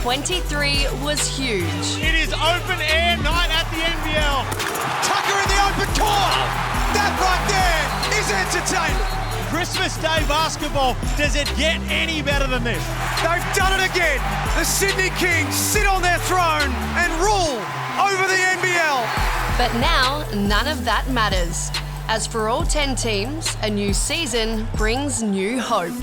2023 was huge. It is open air night at the NBL. Tucker in the open court. That right there is entertainment. Christmas Day basketball. Does it get any better than this? They've done it again. The Sydney Kings sit on their throne and rule over the NBL. But now, none of that matters. As for all 10 teams, a new season brings new hope.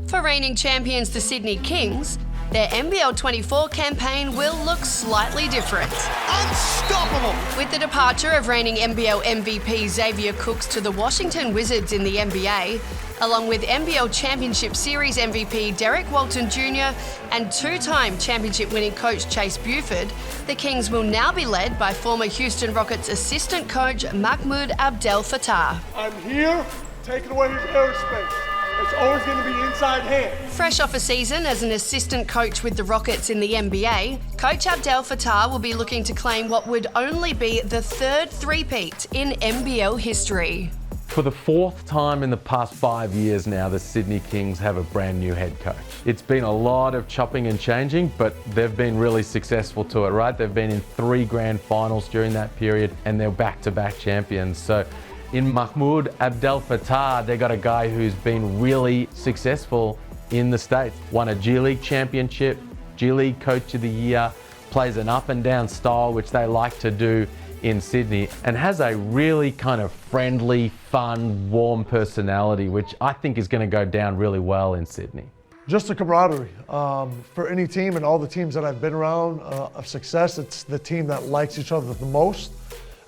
For reigning champions, the Sydney Kings, their NBL 24 campaign will look slightly different. Unstoppable! With the departure of reigning NBL MVP Xavier Cooks to the Washington Wizards in the NBA, along with NBL Championship Series MVP Derek Walton Jr. and two-time championship-winning coach Chase Buford, the Kings will now be led by former Houston Rockets assistant coach Mahmoud Abdel Fattah. I'm here taking away his airspace. It's always going to be inside hand. Fresh off a season as an assistant coach with the Rockets in the NBA, Coach Abdel Fattah will be looking to claim what would only be the third three-peat in NBL history. For the fourth time in the past 5 years now, the Sydney Kings have a brand new head coach. It's been a lot of chopping and changing, but they've been really successful to it, right? They've been in 3 grand finals during that period, and they're back-to-back champions. So in Mahmoud Abdel Fattah, they got a guy who's been really successful in the States. Won a G League championship, G League Coach of the Year, plays an up and down style, which they like to do in Sydney, and has a really kind of friendly, fun, warm personality, which I think is going to go down really well in Sydney. Just a camaraderie. For any team and all the teams that I've been around of success, it's the team that likes each other the most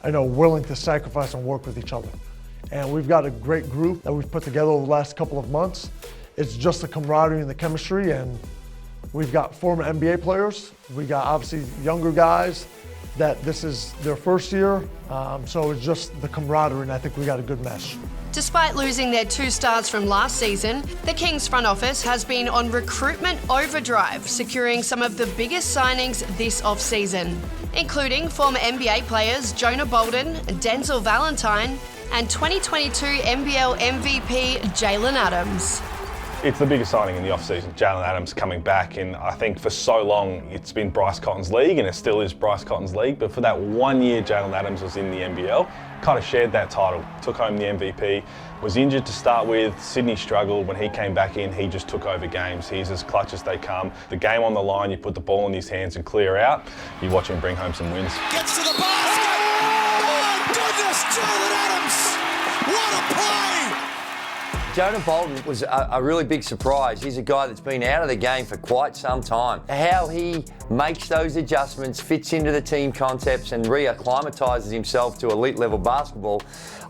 and are willing to sacrifice and work with each other. And we've got a great group that we've put together over the last couple of months. It's just the camaraderie and the chemistry, and we've got former NBA players. We got obviously younger guys that this is their first year, so it's just the camaraderie, and I think we got a good mesh. Despite losing their 2 stars from last season, the Kings front office has been on recruitment overdrive, securing some of the biggest signings this off-season, including former NBA players Jonah Bolden, Denzel Valentine, and 2022 NBL MVP Jalen Adams. It's the biggest signing in the off-season. Jalen Adams coming back, and I think for so long it's been Bryce Cotton's league, and it still is Bryce Cotton's league, but for that 1 year Jalen Adams was in the NBL, kind of shared that title, took home the MVP, was injured to start with. Sydney struggled. When he came back in, he just took over games. He's as clutch as they come. The game on the line, you put the ball in his hands and clear out, you watch him bring home some wins. Gets to the basket! Oh my goodness, Jalen Adams! What a play! Jonah Bolden was a really big surprise. He's a guy that's been out of the game for quite some time. How he makes those adjustments, fits into the team concepts, and reacclimatises himself to elite level basketball,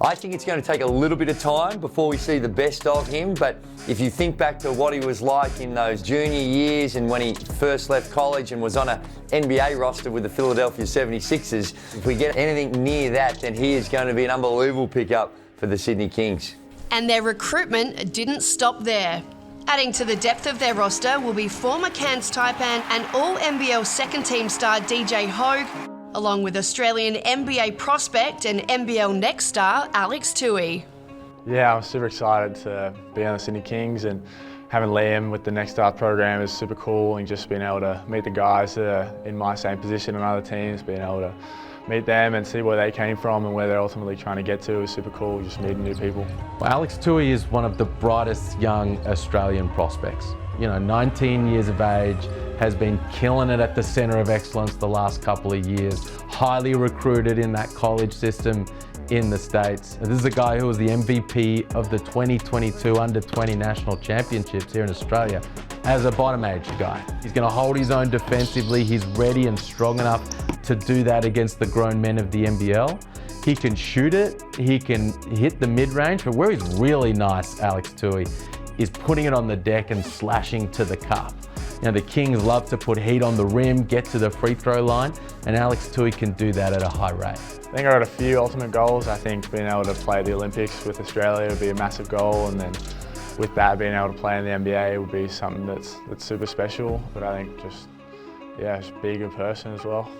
I think it's going to take a little bit of time before we see the best of him. But if you think back to what he was like in those junior years and when he first left college and was on an NBA roster with the Philadelphia 76ers, if we get anything near that, then he is going to be an unbelievable pickup for the Sydney Kings. And their recruitment didn't stop there. Adding to the depth of their roster will be former Cairns Taipan and All-NBL second-team star DJ Hogue, along with Australian NBA prospect and NBL next star Alex Tui. Yeah, I'm super excited to be on the Sydney Kings, and having Liam with the Next Star program is super cool, and just being able to meet the guys that are in my same position on other teams, being able to meet them and see where they came from and where they're ultimately trying to get to is super cool, just meeting new people. Well, Alex Tui is one of the brightest young Australian prospects. 19 years of age, has been killing it at the centre of excellence the last couple of years, highly recruited in that college system in the States. This is a guy who was the MVP of the 2022 Under-20 National Championships here in Australia as a bottom-age guy. He's going to hold his own defensively. He's ready and strong enough to do that against the grown men of the NBL. He can shoot it, he can hit the mid-range, but where he's really nice, Alex Tui, is putting it on the deck and slashing to the cup. The Kings love to put heat on the rim, get to the free throw line, and Alex Tui can do that at a high rate. I think I got a few ultimate goals. I think being able to play the Olympics with Australia would be a massive goal, and then with that, being able to play in the NBA would be something that's super special. But I think just be a good person as well.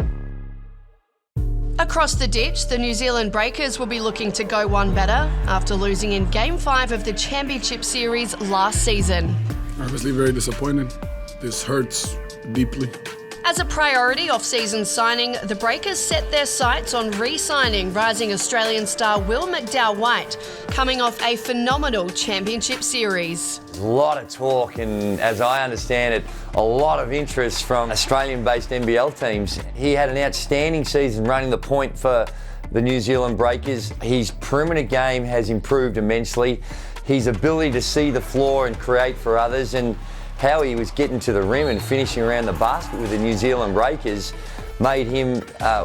Across the ditch, the New Zealand Breakers will be looking to go one better after losing in Game 5 of the Championship Series last season. Obviously very disappointing. This hurts deeply. As a priority off-season signing, the Breakers set their sights on re-signing rising Australian star Will McDowell-White, coming off a phenomenal championship series. A lot of talk and, as I understand it, a lot of interest from Australian-based NBL teams. He had an outstanding season running the point for the New Zealand Breakers. His perimeter game has improved immensely. His ability to see the floor and create for others, and how he was getting to the rim and finishing around the basket with the New Zealand Breakers made him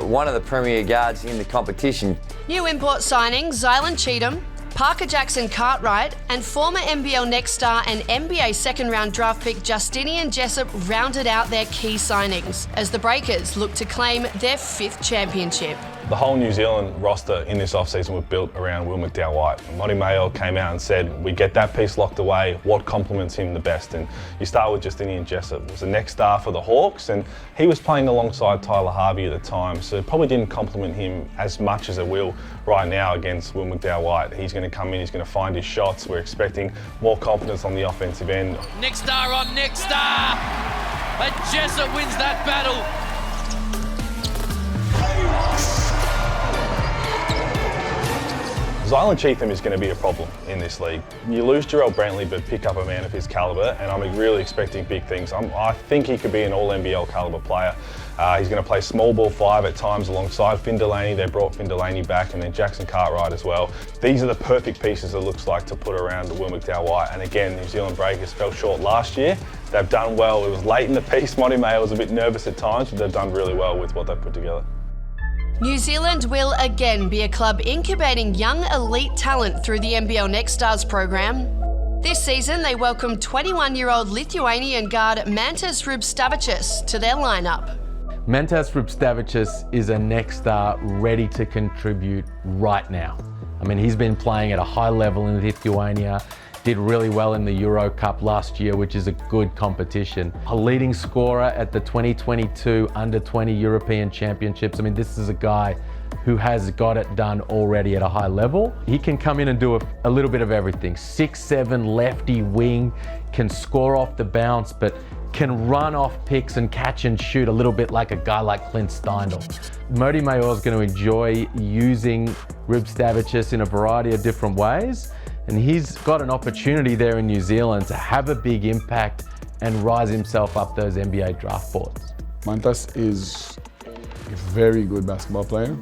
one of the premier guards in the competition. New import signings, Zylan Cheatham, Parker Jackson Cartwright, and former NBL Next star and NBA second-round draft pick Justinian Jessup rounded out their key signings as the Breakers look to claim their 5th championship. The whole New Zealand roster in this offseason was built around Will McDowell-White. McVeigh came out and said, we get that piece locked away, what complements him the best? And you start with Justinian Jessup. He was the next star for the Hawks, and he was playing alongside Tyler Harvey at the time, so it probably didn't complement him as much as it will right now against Will McDowell-White. He's going to come in, he's going to find his shots. We're expecting more confidence on the offensive end. Next star on next star, and Jessup wins that battle. Zylan Cheatham is going to be a problem in this league. You lose Jarrell Brantley, but pick up a man of his calibre, and I'm really expecting big things. I think he could be an all-NBL calibre player. He's going to play small ball 5 at times alongside Finn Delaney. They brought Finn Delaney back, and then Jackson Cartwright as well. These are the perfect pieces, it looks like, to put around Will McDowell-White. And again, New Zealand Breakers fell short last year. They've done well. It was late in the piece. McVeigh was a bit nervous at times, but they've done really well with what they've put together. New Zealand will again be a club incubating young elite talent through the NBL Next Stars program. This season, they welcomed 21-year-old Lithuanian guard Mantas Rubstavicius to their lineup. Mantas Rubstavicius is a next star ready to contribute right now. I mean, he's been playing at a high level in Lithuania, did really well in the Euro Cup last year, which is a good competition. A leading scorer at the 2022 Under-20 European Championships. I mean, this is a guy who has got it done already at a high level. He can come in and do a little bit of everything. 6'7", lefty wing, can score off the bounce, but can run off picks and catch and shoot a little bit like a guy like Clint Steindl. McVeigh is going to enjoy using Rubstavicius in a variety of different ways. And he's got an opportunity there in New Zealand to have a big impact and rise himself up those NBA draft boards. Mantas is a very good basketball player.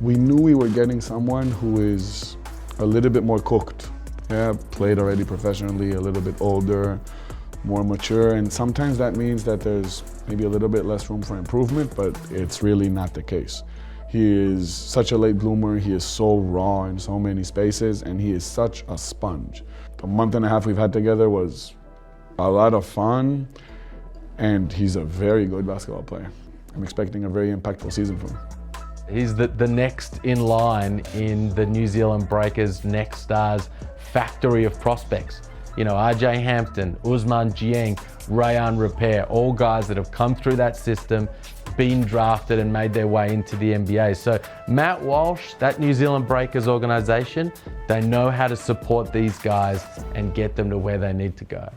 We knew we were getting someone who is a little bit more cooked. Yeah, played already professionally, a little bit older, more mature, and sometimes that means that there's maybe a little bit less room for improvement, but it's really not the case. He is such a late bloomer, he is so raw in so many spaces, and he is such a sponge. The month and a half we've had together was a lot of fun, and he's a very good basketball player. I'm expecting a very impactful season from him. He's the next in line in the New Zealand Breakers Next Stars factory of prospects. You know, RJ Hampton, Usman Jiang, Rayan Repair, all guys that have come through that system, been drafted and made their way into the NBA. So Matt Walsh, that New Zealand Breakers organization, they know how to support these guys and get them to where they need to go.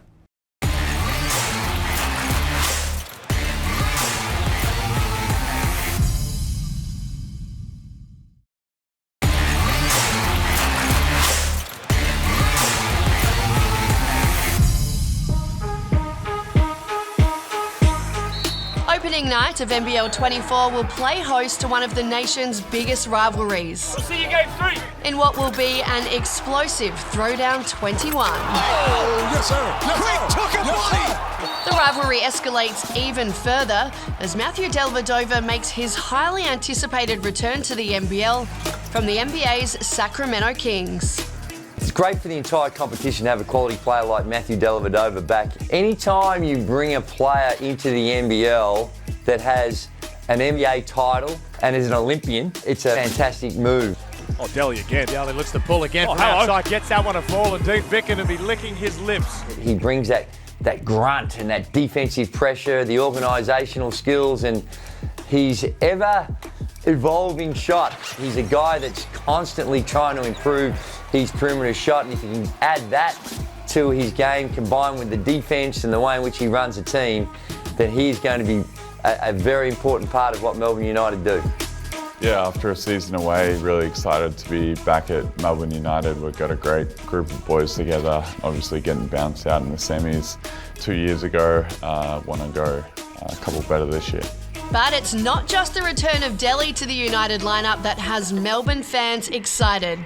Opening night of NBL 24 will play host to one of the nation's biggest rivalries. We'll see you game 3. In what will be an explosive Throwdown 21. Oh, yes, sir. Creek took it, buddy. The rivalry escalates even further as Matthew Dellavedova makes his highly anticipated return to the NBL from the NBA's Sacramento Kings. It's great for the entire competition to have a quality player like Matthew Dellavedova back. Anytime you bring a player into the NBL that has an NBA title and is an Olympian, it's a fantastic move. Oh, Delly again. Delly looks to pull again from outside, gets that one to fall, and Dean Vicken to be licking his lips. He brings that grunt and that defensive pressure, the organisational skills, and he's ever-evolving shot. He's a guy that's constantly trying to improve his perimeter shot, and if you can add that to his game combined with the defense and the way in which he runs a team, then he's going to be a very important part of what Melbourne United do. Yeah, after a season away, really excited to be back at Melbourne United. We've got a great group of boys together, obviously getting bounced out in the semis 2 years ago. Want to go a couple better this year. But it's not just the return of Delhi to the United lineup that has Melbourne fans excited.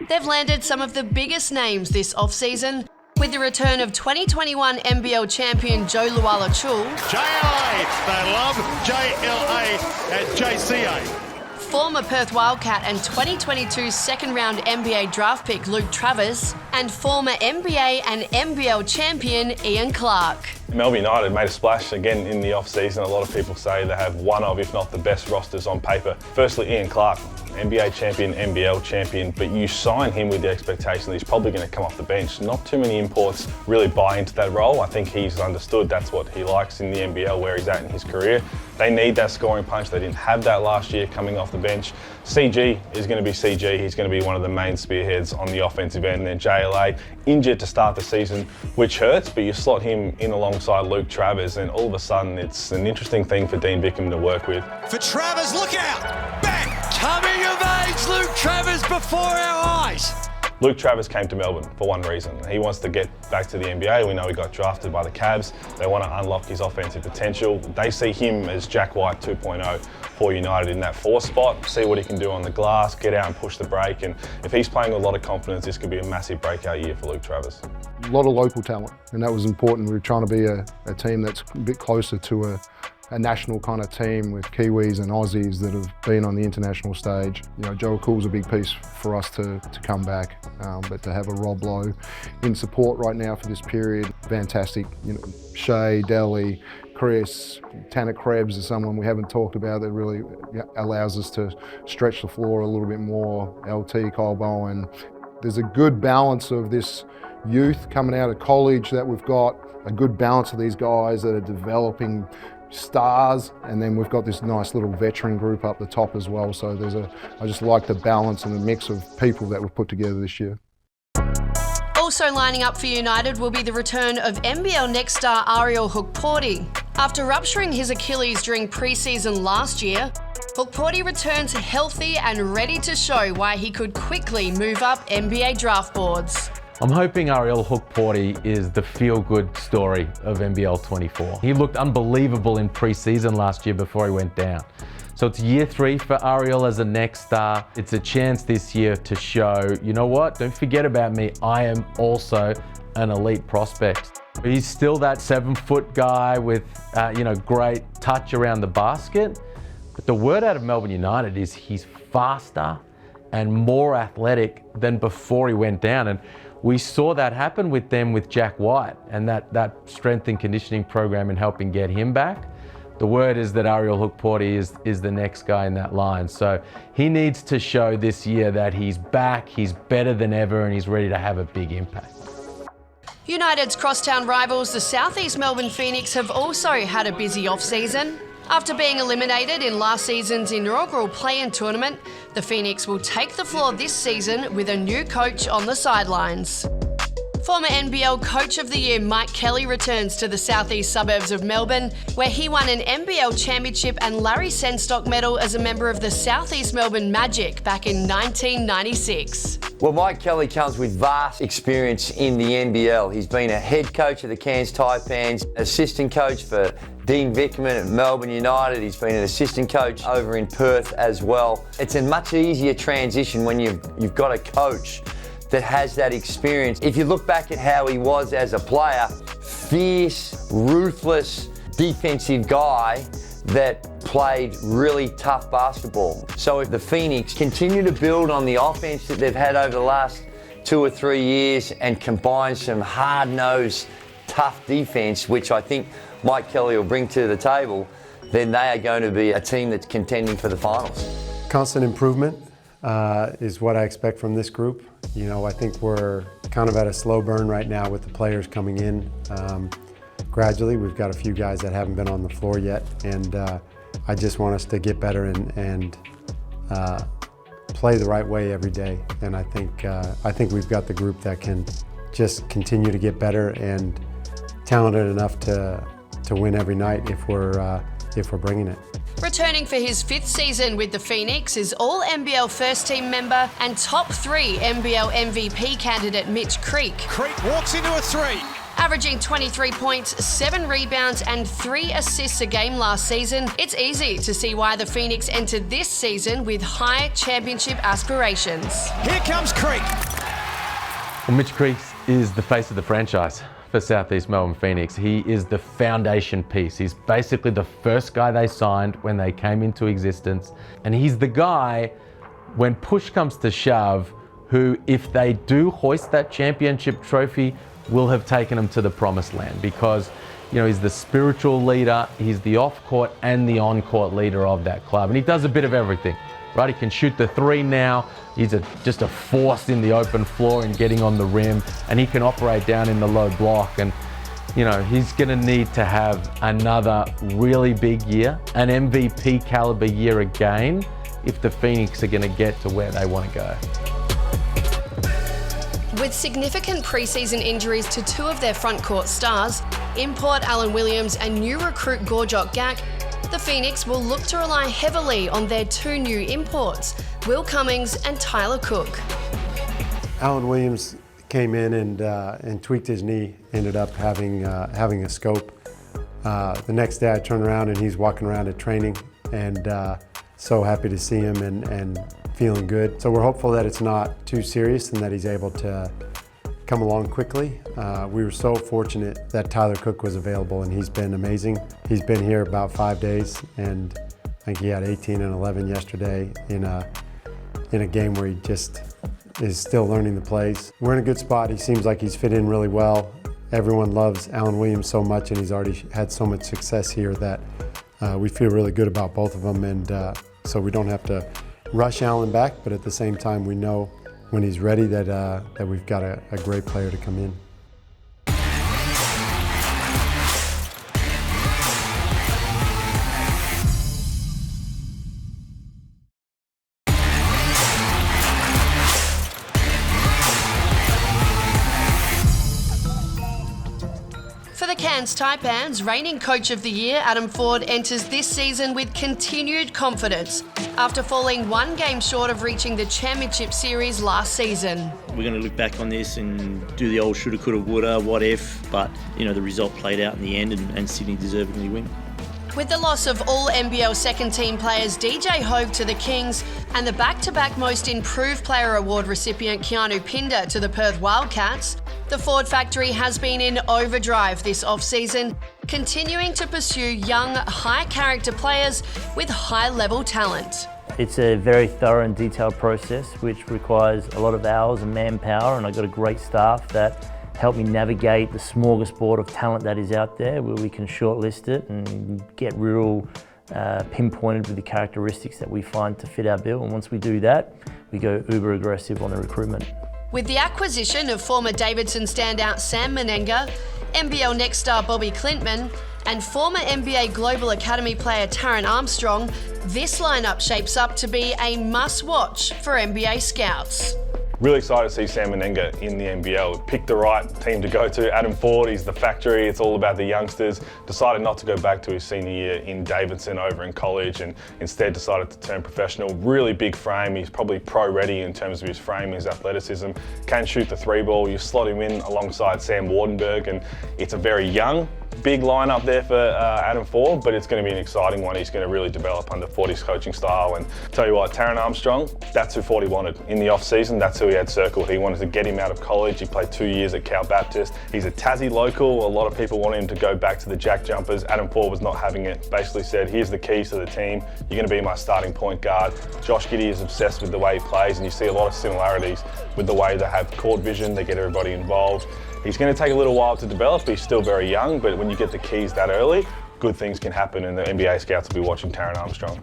They've landed some of the biggest names this off-season, with the return of 2021 NBL champion Joe Luala-Chul, JLA, they love JLA and JCA. former Perth Wildcat and 2022 second-round NBA draft pick Luke Travers, and former NBA and NBL champion Ian Clark. Melbourne United made a splash again in the off-season. A lot of people say they have one of, if not the best rosters on paper. Firstly, Ian Clark, NBA champion, NBL champion, but you sign him with the expectation that he's probably going to come off the bench. Not too many imports really buy into that role. I think he's understood that's what he likes in the NBL, where he's at in his career. They need that scoring punch. They didn't have that last year coming off the bench. CG is going to be CG. He's going to be one of the main spearheads on the offensive end. And then JLA, injured to start the season, which hurts, but you slot him in alongside Luke Travers, and all of a sudden it's an interesting thing for Dean Bickham to work with. For Travers, look out! Bang! Coming of age, Luke Travers before our eyes. Luke Travers came to Melbourne for one reason. He wants to get back to the NBA. We know he got drafted by the Cavs. They want to unlock his offensive potential. They see him as Jack White 2.0 for United in that 4 spot. See what he can do on the glass, get out and push the break. And if he's playing with a lot of confidence, this could be a massive breakout year for Luke Travers. A lot of local talent, and that was important. We were trying to be a team that's a bit closer to a national kind of team with Kiwis and Aussies that have been on the international stage. You know, Joe Cool's a big piece for us to come back, but to have a Rob Lowe in support right now for this period, fantastic. You know, Shea, Delhi, Chris, Tanner Krebs is someone we haven't talked about that really allows us to stretch the floor a little bit more. LT, Kyle Bowen. There's a good balance of this youth coming out of college that we've got, a good balance of these guys that are developing stars, and then we've got this nice little veteran group up the top as well. So I just like the balance and the mix of people that we've put together this year. Also lining up for United will be the return of NBL next star Ariel Hookporti. After rupturing his Achilles during pre-season last year, Hookporti returns healthy and ready to show why he could quickly move up NBA draft boards. I'm hoping Ariel Hookporti is the feel-good story of NBL 24. He looked unbelievable in pre-season last year before he went down. So it's year 3 for Ariel as a next star. It's a chance this year to show, you know what, don't forget about me, I am also an elite prospect. He's still that 7-foot guy with, great touch around the basket. But the word out of Melbourne United is he's faster and more athletic than before he went down. And we saw that happen with them with Jack White and that strength and conditioning program and helping get him back. The word is that Ariel Hookporti is the next guy in that line. So he needs to show this year that he's back, he's better than ever, and he's ready to have a big impact. United's crosstown rivals, the Southeast Melbourne Phoenix, have also had a busy off-season. After being eliminated in last season's inaugural play-in tournament, the Phoenix will take the floor this season with a new coach on the sidelines. Former NBL Coach of the Year Mike Kelly returns to the southeast suburbs of Melbourne, where he won an NBL championship and Larry Senstock medal as a member of the Southeast Melbourne Magic back in 1996. Well, Mike Kelly comes with vast experience in the NBL. He's been a head coach of the Cairns Taipans, assistant coach for Dean Bickham at Melbourne United. He's been an assistant coach over in Perth as well. It's a much easier transition when you've got a coach that has that experience. If you look back at how he was as a player, fierce, ruthless, defensive guy that played really tough basketball. So if the Phoenix continue to build on the offense that they've had over the last 2 or 3 years and combine some hard-nosed, tough defense, which I think Mike Kelly will bring to the table, then they are going to be a team that's contending for the finals. Constant improvement is what I expect from this group. You know, I think we're kind of at a slow burn right now with the players coming in. Gradually, we've got a few guys that haven't been on the floor yet, and I just want us to get better and play the right way every day. And I think we've got the group that can just continue to get better and talented enough to win every night if we're bringing it. Returning for his 5th season with the Phoenix is All-NBL first-team member and top 3 NBL MVP candidate Mitch Creek. Creek walks into a 3. Averaging 23 points, 7 rebounds and 3 assists a game last season, it's easy to see why the Phoenix entered this season with high championship aspirations. Here comes Creek. Well, Mitch Creek is the face of the franchise for Southeast Melbourne Phoenix. He is the foundation piece. He's basically the first guy they signed when they came into existence. And he's the guy, when push comes to shove, who, if they do hoist that championship trophy, will have taken them to the promised land, because he's the spiritual leader, he's the off-court and the on-court leader of that club. And he does a bit of everything, right? He can shoot the 3 now. He's just a force in the open floor and getting on the rim, and he can operate down in the low block. And he's going to need to have another really big year, an MVP caliber year again, if the Phoenix are going to get to where they want to go. With significant preseason injuries to 2 of their front court stars, import Alan Williams and new recruit Gorjok Gak, the Phoenix will look to rely heavily on their 2 new imports, Will Cummings and Tyler Cook. Alan Williams came in and tweaked his knee, ended up having a scope. The next day I turned around and he's walking around at training, and so happy to see him and feeling good. So we're hopeful that it's not too serious and that he's able to come along quickly. We were so fortunate that Tyler Cook was available, and he's been amazing. He's been here about 5 days, and I think he had 18 and 11 yesterday in a game where he just is still learning the plays. We're in a good spot. He seems like he's fit in really well. Everyone loves Alan Williams so much, and he's already had so much success here that we feel really good about both of them, and so we don't have to rush Alan back, but at the same time we know when he's ready that we've got a great player to come in. For the Cairns Taipans, reigning Coach of the Year Adam Forde enters this season with continued confidence after falling 1 game short of reaching the Championship Series last season. We're going to look back on this and do the old shoulda, coulda, woulda, what if, but the result played out in the end, and Sydney deservedly win. With the loss of all NBL second team players DJ Hogue to the Kings and the back-to-back Most Improved Player Award recipient Keanu Pinder to the Perth Wildcats, the Forde factory has been in overdrive this off-season, continuing to pursue young, high-character players with high-level talent. It's a very thorough and detailed process which requires a lot of hours and manpower, and I've got a great staff that help me navigate the smorgasbord of talent that is out there, where we can shortlist it and get real pinpointed with the characteristics that we find to fit our bill. And once we do that, we go uber aggressive on the recruitment. With the acquisition of former Davidson standout Sam Menenga, NBL next star Bobby Klintman, and former NBA Global Academy player Taran Armstrong, this lineup shapes up to be a must-watch for NBA scouts. Really excited to see Sam Menenga in the NBL. Picked the right team to go to. Adam Forde, he's the factory. It's all about the youngsters. Decided not to go back to his senior year in Davidson over in college, and instead decided to turn professional. Really big frame. He's probably pro-ready in terms of his frame, his athleticism. Can shoot the 3-ball. You slot him in alongside Sam Wardenberg, and it's a very young, big lineup there for Adam Forde, but it's going to be an exciting one. He's going to really develop under Forde's coaching style. And tell you what, Taran Armstrong, that's who Forde wanted in the off-season. That's who he had circled. He wanted to get him out of college. He played 2 years at Cal Baptist. He's a Tassie local. A lot of people wanted him to go back to the Jack Jumpers. Adam Forde was not having it. Basically said, here's the keys to the team. You're going to be my starting point guard. Josh Giddey is obsessed with the way he plays, and you see a lot of similarities with the way they have court vision. They get everybody involved. He's going to take a little while to develop. He's still very young, but when you get the keys that early, good things can happen, and the NBA scouts will be watching Taran Armstrong.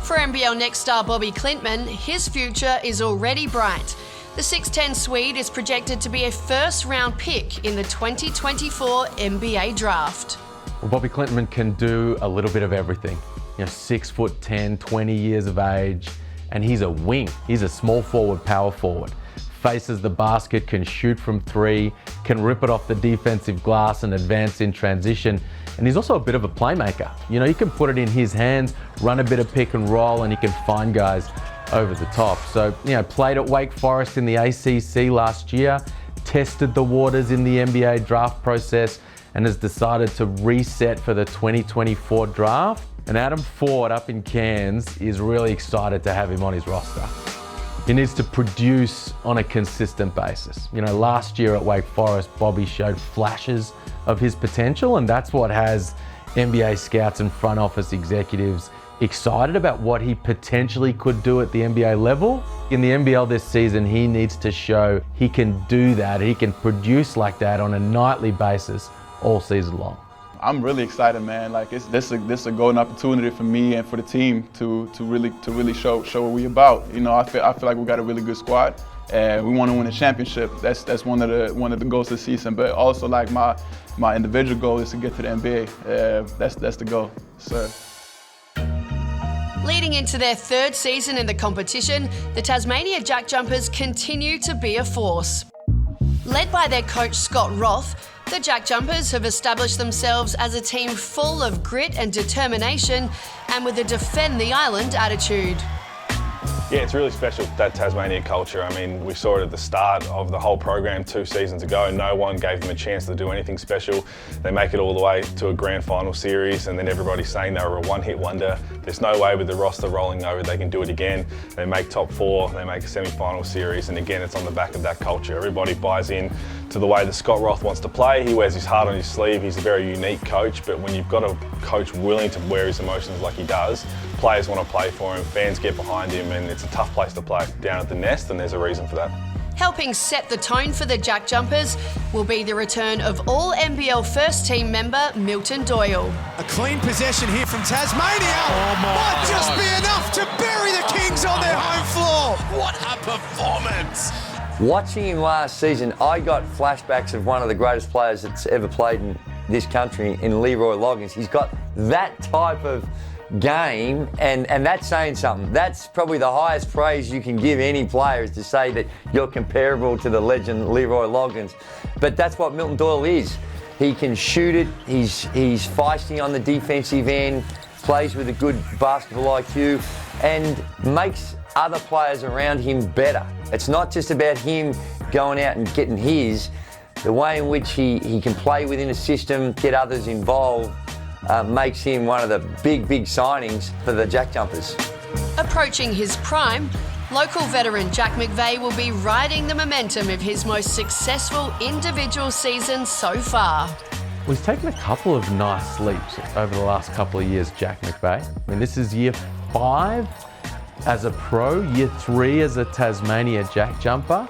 For NBL next star Bobby Klintman, his future is already bright. The 6'10 Swede is projected to be a first-round pick in the 2024 NBA draft. Well, Bobby Klintman can do a little bit of everything. 6'10", 20 years of age, and he's a wing. He's a small forward, power forward. faces the basket, can shoot from three, can rip it off the defensive glass and advance in transition. And he's also a bit of a playmaker. You know, he can put it in his hands, run a bit of pick and roll, and he can find guys over the top. So, you know, played at Wake Forest in the ACC last year, tested the waters in the NBA draft process, and has decided to reset for the 2024 draft. And Adam Ford up in Cairns is really excited to have him on his roster. He needs to produce on a consistent basis. You know, last year at Wake Forest, Bobby showed flashes of his potential, and that's what has NBA scouts and front office executives excited about what he potentially could do at the NBA level. In the NBL this season, he needs to show he can do that, he can produce like that on a nightly basis all season long. I'm really excited, man. Like this is a golden opportunity for me and for the team to really show what we about. You know, I feel like we got a really good squad, and we want to win a championship. That's one of the goals this season. But also, like my individual goal is to get to the NBA. That's the goal, sir. Leading into their third season in the competition, the Tasmania Jack Jumpers continue to be a force. Led by their coach Scott Roth, the Jack Jumpers have established themselves as a team full of grit and determination and with a defend the island attitude. Yeah, it's really special, that Tasmania culture. I mean, we saw it at the start of the whole program 2 seasons ago. No one gave them a chance to do anything special. They make it all the way to a grand final series, and then everybody's saying they were a one-hit wonder. There's no way with the roster rolling over they can do it again. They make top 4, they make a semi-final series, and again, it's on the back of that culture. Everybody buys in to the way that Scott Roth wants to play. He wears his heart on his sleeve. He's a very unique coach, but when you've got a coach willing to wear his emotions like he does, players want to play for him, fans get behind him, and it's a tough place to play down at the Nest, and there's a reason for that. Helping set the tone for the Jack Jumpers will be the return of all NBL first team member Milton Doyle. A clean possession here from Tasmania. Might just be enough to bury the Kings on their home floor. What a performance! Watching him last season, I got flashbacks of one of the greatest players that's ever played in this country, in Leroy Loggins. He's got that type of game, and that's saying something. That's probably the highest praise you can give any player, is to say that you're comparable to the legend Leroy Loggins. But that's what Milton Doyle is. He can shoot it, he's feisty on the defensive end, plays with a good basketball IQ, and makes other players around him better. It's not just about him going out and getting his. The way in which he can play within a system, get others involved, makes him one of the big signings for the Jack Jumpers. Approaching his prime, local veteran Jack McVeigh will be riding the momentum of his most successful individual season so far. Well, he's taken a couple of nice leaps over the last couple of years, Jack McVeigh. I mean, this is year 5 as a pro, year 3 as a Tasmania Jack Jumper.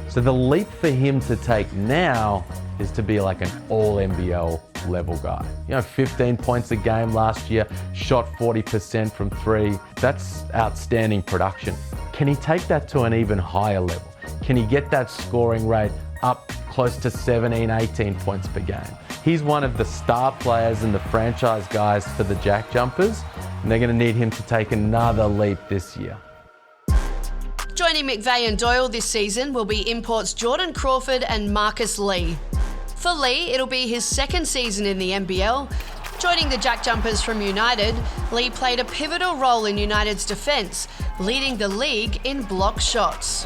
So the leap for him to take now is to be like an all-NBL level guy. You know, 15 points a game last year, shot 40% from 3. That's outstanding production. Can he take that to an even higher level? Can he get that scoring rate up close to 17, 18 points per game? He's one of the star players and the franchise guys for the Jack Jumpers, and they're going to need him to take another leap this year. Joining McVeigh and Doyle this season will be imports Jordan Crawford and Marcus Lee. For Lee, it'll be his second season in the NBL. Joining the Jack Jumpers from United, Lee played a pivotal role in United's defence, leading the league in block shots.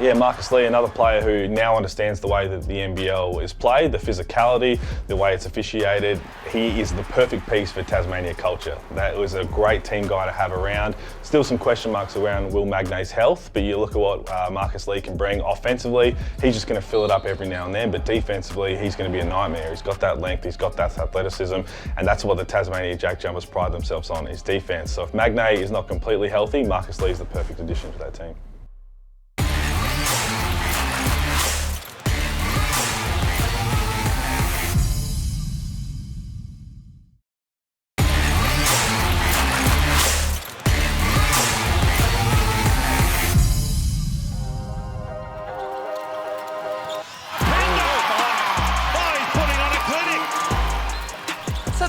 Yeah, Marcus Lee, another player who now understands the way that the NBL is played, the physicality, the way it's officiated. He is the perfect piece for Tasmania culture. That was a great team guy to have around. Still some question marks around Will Magnay's health, but you look at what Marcus Lee can bring offensively. He's just going to fill it up every now and then, but defensively, he's going to be a nightmare. He's got that length, he's got that athleticism, and that's what the Tasmania Jack Jumpers pride themselves on, is defense. So if Magnay is not completely healthy, Marcus Lee is the perfect addition to that team.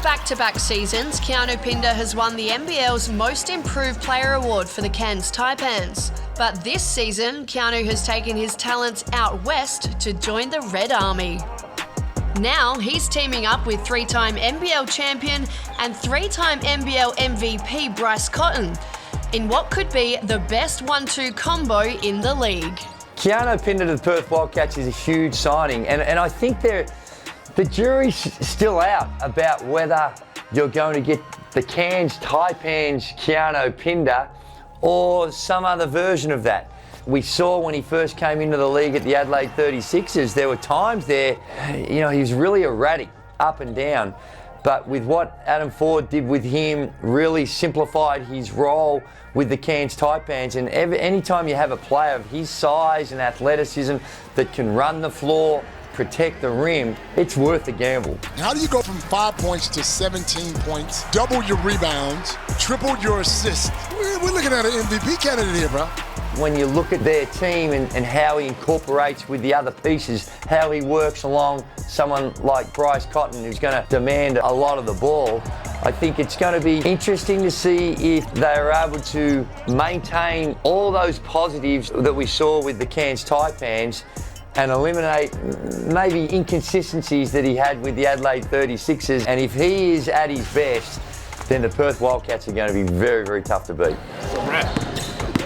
Back-to-back seasons, Keanu Pinder has won the NBL's Most Improved Player Award for the Cairns Taipans. But this season, Keanu has taken his talents out west to join the Red Army. Now he's teaming up with 3-time NBL champion and 3-time NBL MVP Bryce Cotton in what could be the best 1-2 combo in the league. Keanu Pinder to the Perth Wildcats is a huge signing, and I think the jury's still out about whether you're going to get the Cairns Taipans Keanu Pinder or some other version of that. We saw when he first came into the league at the Adelaide 36ers, there were times there, he was really erratic, up and down. But with what Adam Ford did with him, really simplified his role with the Cairns Taipans. And anytime you have a player of his size and athleticism that can run the floor, protect the rim, it's worth the gamble. How do you go from 5 points to 17 points, double your rebounds, triple your assists? We're looking at an MVP candidate here, bro. When you look at their team and how he incorporates with the other pieces, how he works along someone like Bryce Cotton, who's going to demand a lot of the ball, I think it's going to be interesting to see if they are able to maintain all those positives that we saw with the Cairns Taipans and eliminate maybe inconsistencies that he had with the Adelaide 36ers. And if he is at his best, then the Perth Wildcats are going to be very, very tough to beat.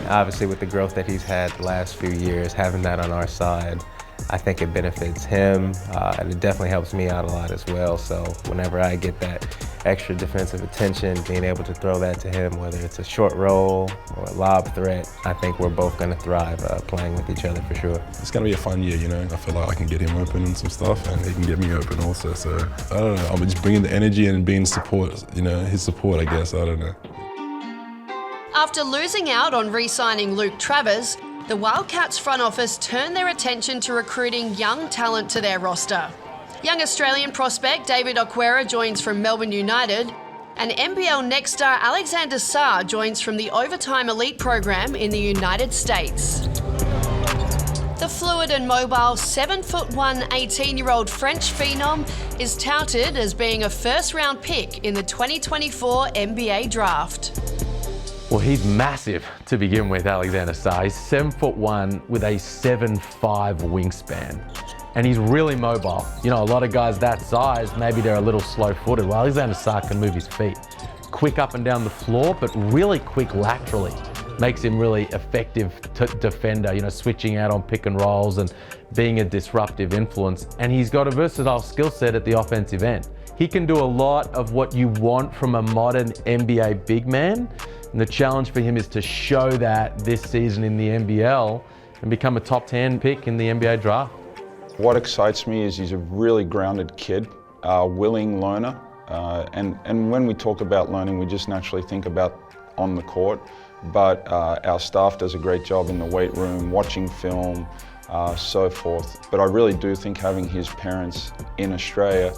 Obviously, with the growth that he's had the last few years, having that on our side, I think it benefits him, and it definitely helps me out a lot as well. So whenever I get that extra defensive attention, being able to throw that to him, whether it's a short roll or a lob threat, I think we're both going to thrive playing with each other for sure. It's going to be a fun year, I feel like I can get him open and some stuff, and he can get me open also. So I don't know, I'm just bringing the energy and being support, his support, I guess, I don't know. After losing out on re-signing Luke Travers, the Wildcats front office turned their attention to recruiting young talent to their roster. Young Australian prospect David Okwera joins from Melbourne United, and NBL next star Alexander Sarr joins from the Overtime Elite program in the United States. The fluid and mobile 7'1", 18-year-old French phenom is touted as being a first-round pick in the 2024 NBA draft. Well, he's massive to begin with, Alexander Sarr. He's 7'1" with a 7'5" wingspan. And he's really mobile. A lot of guys that size, maybe they're a little slow-footed. Well, Alexander Sarr can move his feet. Quick up and down the floor, but really quick laterally. Makes him really effective defender, switching out on pick and rolls and being a disruptive influence. And he's got a versatile skill set at the offensive end. He can do a lot of what you want from a modern NBA big man. And the challenge for him is to show that this season in the NBL and become a top 10 pick in the NBA draft. What excites me is he's a really grounded kid, willing learner. And when we talk about learning, we just naturally think about on the court. But our staff does a great job in the weight room, watching film, so forth. But I really do think having his parents in Australia,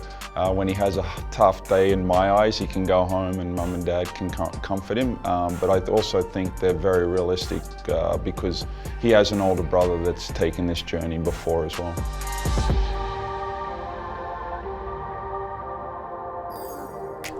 when he has a tough day, in my eyes, he can go home and mum and dad can comfort him. But I also think they're very realistic because he has an older brother that's taken this journey before as well.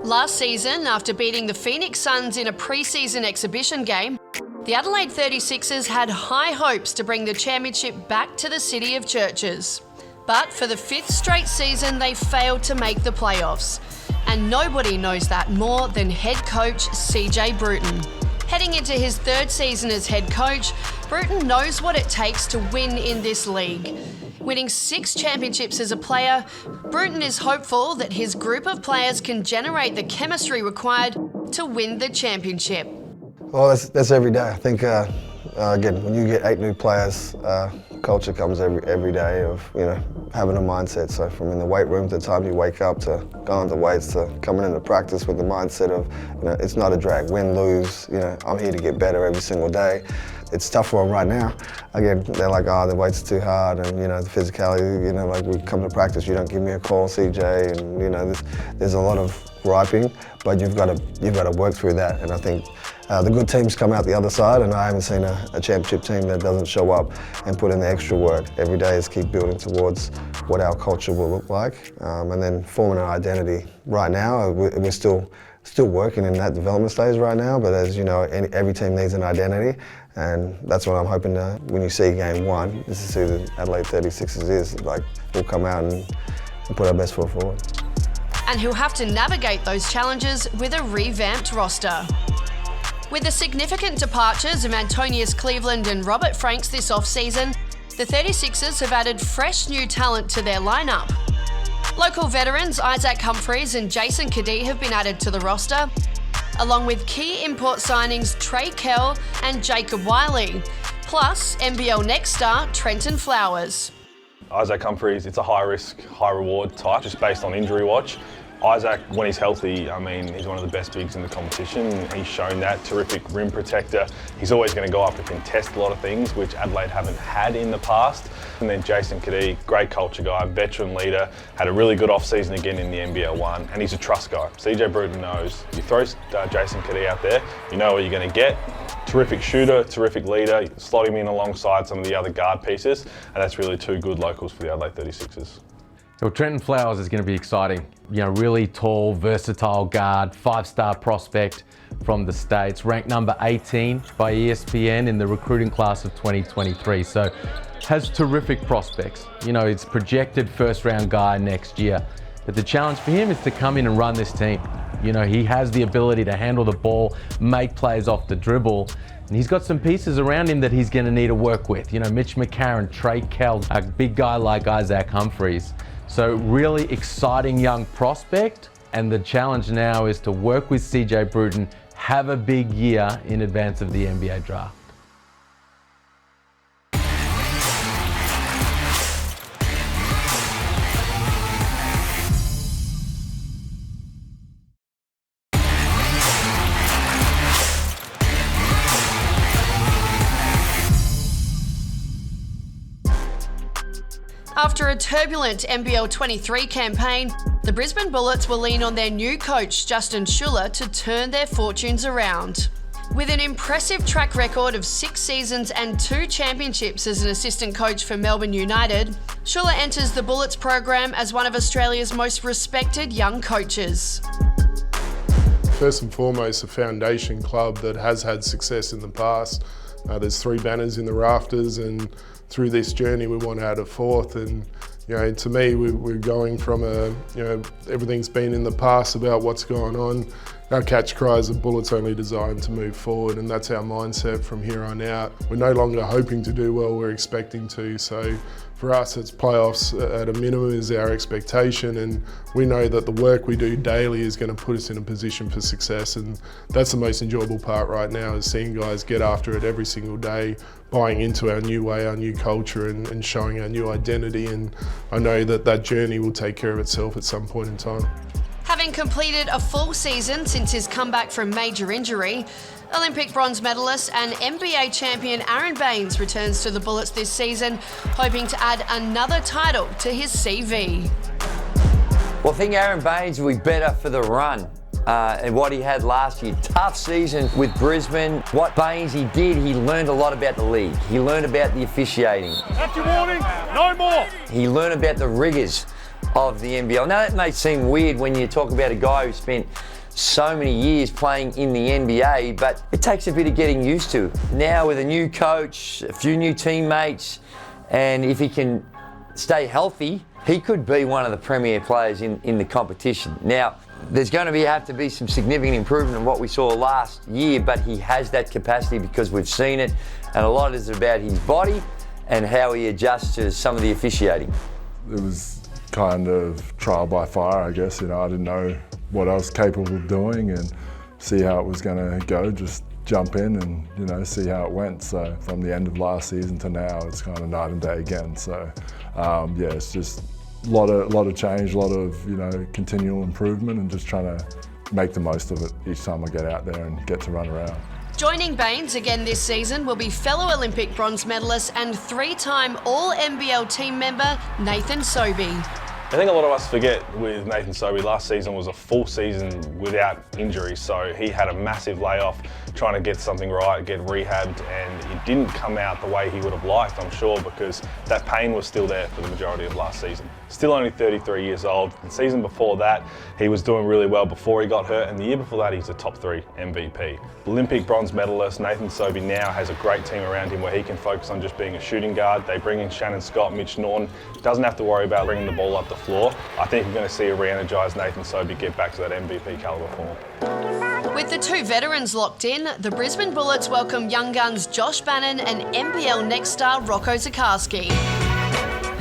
Last season, after beating the Phoenix Suns in a pre-season exhibition game, the Adelaide 36ers had high hopes to bring the championship back to the City of Churches. But for the 5th straight season, they failed to make the playoffs. And nobody knows that more than head coach CJ Bruton. Heading into his 3rd season as head coach, Bruton knows what it takes to win in this league. Winning 6 championships as a player, Bruton is hopeful that his group of players can generate the chemistry required to win the championship. Well, that's every day. I think, again, when you get 8 new players, culture comes every day of, having a mindset. So from in the weight room to the time you wake up to going to weights to coming into practice with the mindset of, it's not a drag, win, lose, I'm here to get better every single day. It's tough for them right now. Again, they're like, the weights are too hard, and the physicality, like we come to practice, you don't give me a call, CJ, and there's a lot of griping, but you've got to work through that. And I think the good teams come out the other side, and I haven't seen a championship team that doesn't show up and put in the extra work. Every day is keep building towards what our culture will look like, and then forming an identity. Right now, we're still working in that development stage right now, but as you know, every team needs an identity, And that's what I'm hoping to, when you see game one, this is who the Adelaide 36ers is. Like, we'll come out and put our best foot forward. And he'll have to navigate those challenges with a revamped roster. With the significant departures of Antonius Cleveland and Robert Franks this off-season, the 36ers have added fresh new talent to their lineup. Local veterans Isaac Humphries and Jason Cadee have been added to the roster, along with key import signings Trey Kell and Jacob Wiley, plus NBL next star Trenton Flowers. Isaac Humphries, it's a high risk, high reward type, just based on injury watch. Isaac, when he's healthy, I mean, he's one of the best bigs in the competition. He's shown that, terrific rim protector. He's always going to go up and contest a lot of things, which Adelaide haven't had in the past. And then Jason Cadee, great culture guy, veteran leader, had a really good off-season again in the NBL 1, and he's a trust guy. CJ Bruton knows. You throw Jason Cadee out there, you know what you're going to get. Terrific shooter, terrific leader, slot him in alongside some of the other guard pieces, and that's really two good locals for the Adelaide 36ers. Well, Trenton Flowers is going to be exciting. You know, really tall, versatile guard, 5-star prospect from the States, ranked number 18 by ESPN in the recruiting class of 2023. So has terrific prospects. You know, it's projected first-round guy next year. But the challenge for him is to come in and run this team. You know, he has the ability to handle the ball, make plays off the dribble, and he's got some pieces around him that he's going to need to work with. You know, Mitch McCarron, Trey Kell, a big guy like Isaac Humphries. So really exciting young prospect, and the challenge now is to work with CJ Bruton, have a big year in advance of the NBA draft. After a turbulent NBL 23 campaign, the Brisbane Bullets will lean on their new coach, Justin Schuller, to turn their fortunes around. With an impressive track record of 6 seasons and 2 championships as an assistant coach for Melbourne United, Schuller enters the Bullets program as one of Australia's most respected young coaches. First and foremost, a foundation club that has had success in the past. There's 3 banners in the rafters, and through this journey we want to add a 4th. And you know, to me, we're going from everything's been in the past about what's going on. Our catch cry is a Bullets only designed to move forward, and that's our mindset from here on out. We're no longer hoping to do well, we're expecting to. So for us, it's playoffs at a minimum is our expectation, and we know that the work we do daily is going to put us in a position for success, and that's the most enjoyable part right now, is seeing guys get after it every single day, buying into our new way, our new culture, and showing our new identity. And I know that that journey will take care of itself at some point in time. Having completed a full season since his comeback from major injury, Olympic bronze medalist and NBA champion Aaron Baines returns to the Bullets this season, hoping to add another title to his CV. Well, I think Aaron Baines will be better for the run and what he had last year. Tough season with Brisbane. What Baines he did, he learned a lot about the league. He learned about the officiating. That's your warning, no more. He learned about the rigours of the NBL. Now that may seem weird when you talk about a guy who spent so many years playing in the NBA, but it takes a bit of getting used to. Now with a new coach, a few new teammates, and if he can stay healthy, he could be one of the premier players in the competition. Now, there's going to have to be some significant improvement in what we saw last year, but he has that capacity because we've seen it, and a lot is about his body and how he adjusts to some of the officiating. It was kind of trial by fire, I guess. You know, I didn't know what I was capable of doing and see how it was going to go. Just jump in and, you know, see how it went. So from the end of last season to now, it's kind of night and day again. So yeah, it's just a lot of change, a lot of, you know, continual improvement, and just trying to make the most of it each time I get out there and get to run around. Joining Baines again this season will be fellow Olympic bronze medalist and 3-time All-NBL team member Nathan Sobe. I think a lot of us forget with Nathan Sobe, last season was a full season without injury, so he had a massive layoff trying to get something right, get rehabbed, and it didn't come out the way he would have liked, I'm sure, because that pain was still there for the majority of last season. Still only 33 years old. The season before that, he was doing really well before he got hurt, and the year before that, he's a top 3 MVP. Olympic bronze medalist, Nathan Sobe now has a great team around him where he can focus on just being a shooting guard. They bring in Shannon Scott, Mitch Norton, doesn't have to worry about bringing the ball up the floor. I think we're going to see a re-energised Nathan Sobe get back to that MVP calibre form. With the two veterans locked in, the Brisbane Bullets welcome young guns Josh Bannon and NBL next star Rocco Zakaski.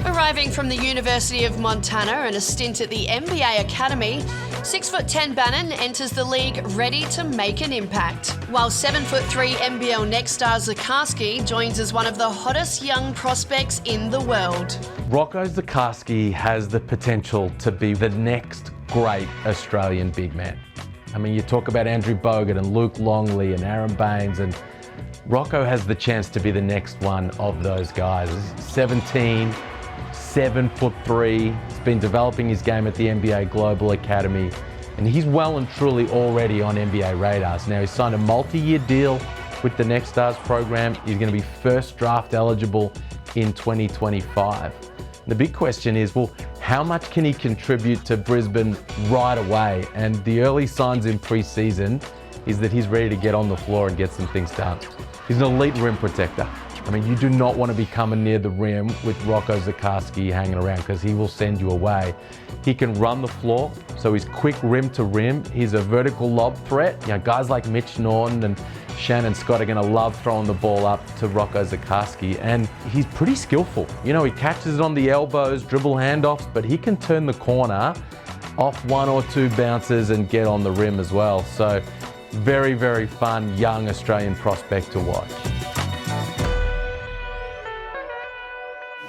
Arriving from the University of Montana and a stint at the NBA Academy, 6'10" Bannon enters the league ready to make an impact, while 7'3" NBL next star Zakaski joins as one of the hottest young prospects in the world. Rocco Zakaski has the potential to be the next great Australian big man. I mean, you talk about Andrew Bogut and Luke Longley and Aaron Baines, and Rocco has the chance to be the next one of those guys. 17, 7'3", he's been developing his game at the NBA Global Academy, and he's well and truly already on NBA radars. Now, he's signed a multi-year deal with the Next Stars program. He's going to be first draft eligible in 2025. The big question is, well, how much can he contribute to Brisbane right away? And the early signs in pre-season is that he's ready to get on the floor and get some things done. He's an elite rim protector. I mean, you do not want to be coming near the rim with Rocco Zakaski hanging around because he will send you away. He can run the floor, so he's quick rim to rim. He's a vertical lob threat. You know, guys like Mitch Norton and Shannon Scott are going to love throwing the ball up to Rocco Zakaski, and he's pretty skillful. You know, he catches it on the elbows, dribble handoffs, but he can turn the corner off 1 or 2 bounces and get on the rim as well. So very, very fun young Australian prospect to watch.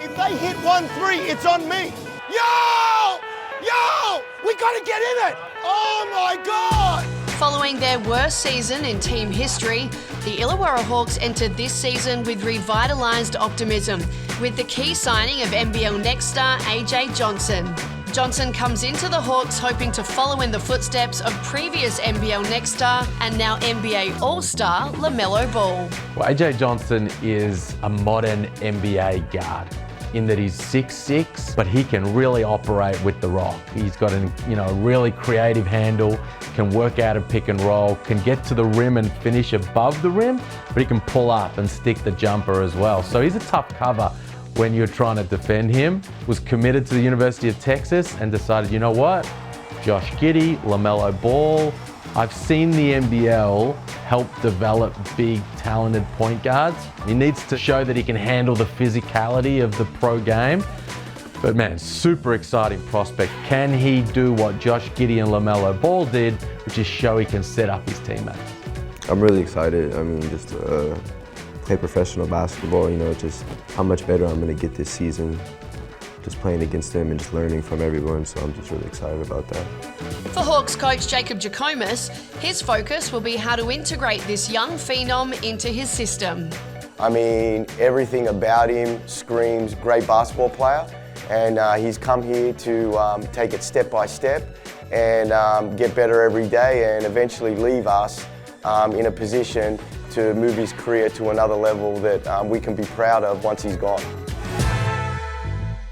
If they hit 1-3, it's on me. Yo! Yo! We gotta get in it! Oh my God! Following their worst season in team history, the Illawarra Hawks entered this season with revitalised optimism, with the key signing of NBL next star AJ Johnson. Johnson comes into the Hawks hoping to follow in the footsteps of previous NBL next star and now NBA All-Star LaMelo Ball. Well, AJ Johnson is a modern NBA guard in that he's 6'6", but he can really operate with the rock. He's got a really creative handle, can work out a pick and roll, can get to the rim and finish above the rim, but he can pull up and stick the jumper as well. So he's a tough cover when you're trying to defend him. Was committed to the University of Texas and decided, you know what? Josh Giddey, LaMelo Ball. I've seen the NBL help develop big, talented point guards. He needs to show that he can handle the physicality of the pro game. But man, super exciting prospect. Can he do what Josh Giddey and LaMelo Ball did, which is show he can set up his teammates? I'm really excited. I mean, just play professional basketball, you know, just how much better I'm going to get this season. Just playing against them and just learning from everyone, so I'm just really excited about that. For Hawks coach Jacob Jackomas, his focus will be how to integrate this young phenom into his system. I mean, everything about him screams great basketball player, and he's come here to take it step by step and get better every day and eventually leave us in a position to move his career to another level that we can be proud of once he's gone.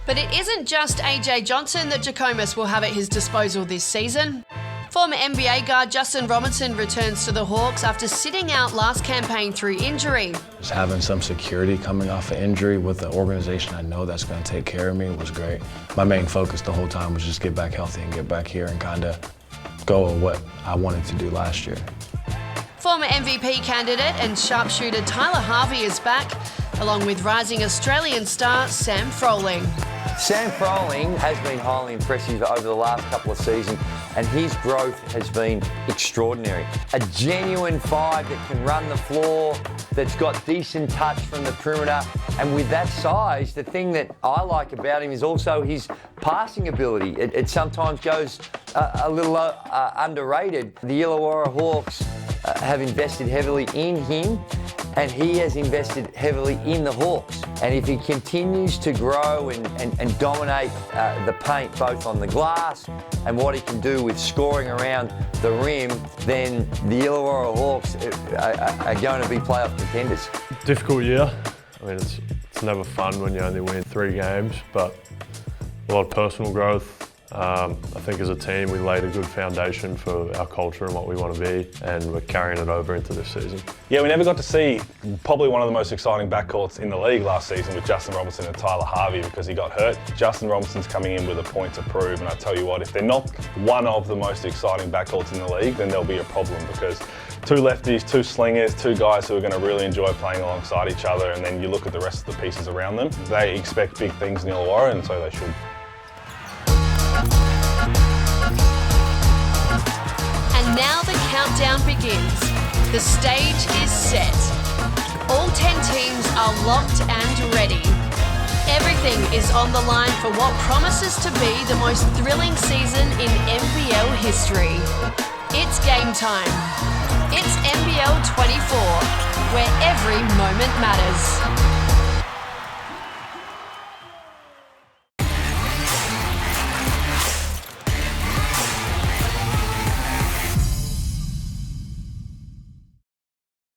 But it isn't just AJ Johnson that Jackomas will have at his disposal this season. Former NBA guard Justin Robinson returns to the Hawks after sitting out last campaign through injury. Just having some security coming off an injury with an organization I know that's going to take care of me was great. My main focus the whole time was just get back healthy and get back here and kind of go with what I wanted to do last year. Former MVP candidate and sharpshooter Tyler Harvey is back, along with rising Australian star Sam Froling. Sam Froling has been highly impressive over the last couple of seasons, and his growth has been extraordinary. A genuine 5 that can run the floor, that's got decent touch from the perimeter, and with that size, the thing that I like about him is also his passing ability. It sometimes goes a little underrated. The Illawarra Hawks have invested heavily in him, and he has invested heavily in the Hawks. And if he continues to grow and dominate the paint both on the glass and what he can do with scoring around the rim, then the Illawarra Hawks are going to be playoff contenders. Difficult year. I mean, it's never fun when you only win 3 games, but a lot of personal growth. I think as a team we laid a good foundation for our culture and what we want to be, and we're carrying it over into this season. Yeah, we never got to see probably one of the most exciting backcourts in the league last season with Justin Robinson and Tyler Harvey because he got hurt. Justin Robinson's coming in with a point to prove, and I tell you what, if they're not one of the most exciting backcourts in the league, then there'll be a problem because 2 lefties, 2 slingers, 2 guys who are going to really enjoy playing alongside each other, and then you look at the rest of the pieces around them. They expect big things in Illawarra, and so they should. And now the countdown begins. The stage is set. All 10 teams are locked and ready. Everything is on the line for what promises to be the most thrilling season in NBL history. It's game time. It's NBL 24, where every moment matters.